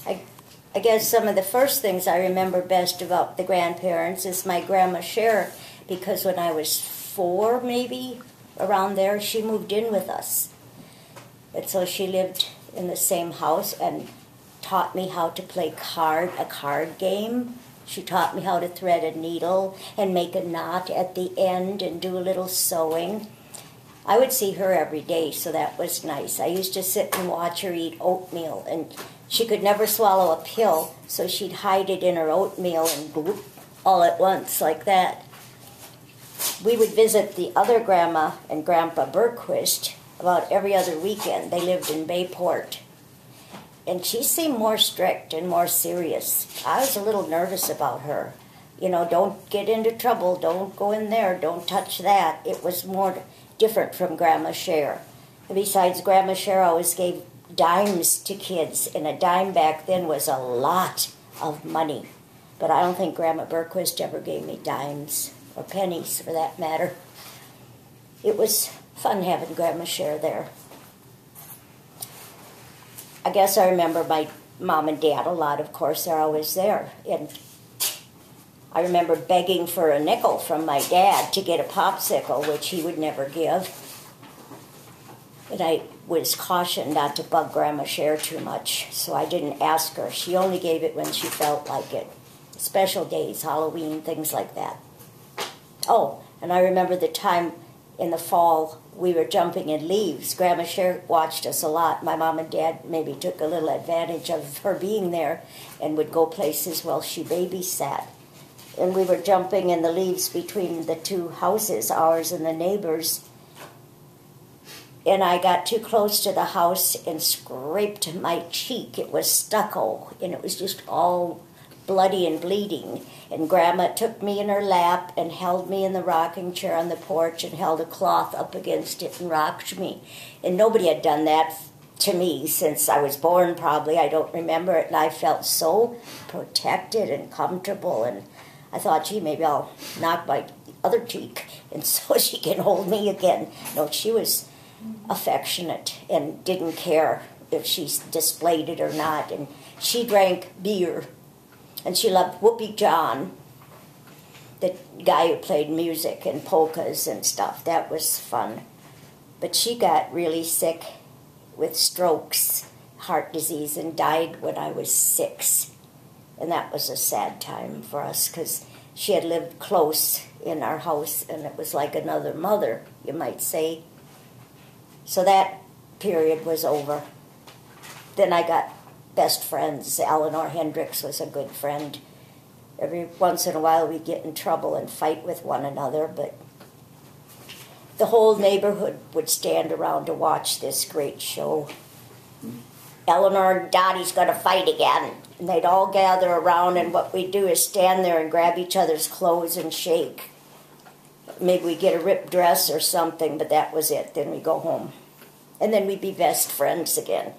I, I guess some of the first things I remember best about the grandparents is my Grandma Scherer, because when I was 4, maybe, around there, she moved in with us. And so she lived in the same house and taught me how to play a card game. She taught me how to thread a needle and make a knot at the end and do a little sewing. I would see her every day, so that was nice. I used to sit and watch her eat oatmeal, and she could never swallow a pill, so she'd hide it in her oatmeal and gloop all at once like that. We would visit the other Grandma and Grandpa Berquist about every other weekend. They lived in Bayport. And she seemed more strict and more serious. I was a little nervous about her. You know, don't get into trouble, don't go in there, don't touch that. It was more different from Grandma Scherer. And besides, Grandma Scherer always gave dimes to kids, and a dime back then was a lot of money. But I don't think Grandma Berquist ever gave me dimes, or pennies for that matter. It was fun having Grandma Scherer there. I guess I remember my mom and dad a lot, of course, they're always there. And I remember begging for a nickel from my dad to get a popsicle, which he would never give. And I was cautioned not to bug Grandma Scherer too much, so I didn't ask her. She only gave it when she felt like it. Special days, Halloween, things like that. Oh, and I remember the time in the fall we were jumping in leaves. Grandma Scherer watched us a lot. My mom and dad maybe took a little advantage of her being there and would go places while she babysat. And we were jumping in the leaves between the two houses, ours and the neighbors'. And I got too close to the house and scraped my cheek. It was stucco, and it was just all bloody and bleeding. And Grandma took me in her lap and held me in the rocking chair on the porch and held a cloth up against it and rocked me. And nobody had done that to me since I was born, probably. I don't remember it, and I felt so protected and comfortable. And I thought, gee, maybe I'll knock my other cheek, and so she can hold me again. No, she was affectionate and didn't care if she displayed it or not. And she drank beer. And she loved Whoopie John, the guy who played music and polkas and stuff. That was fun. But she got really sick with strokes, heart disease, and died when I was 6. And that was a sad time for us, because she had lived close in our house, and it was like another mother, you might say. So that period was over. Then I got best friends. Eleanor Hendricks was a good friend. Every once in a while we'd get in trouble and fight with one another, but the whole neighborhood would stand around to watch this great show. Eleanor and Dottie's going to fight again. And they'd all gather around, and what we'd do is stand there and grab each other's clothes and shake. Maybe we'd get a ripped dress or something, but that was it. Then we'd go home. And then we'd be best friends again.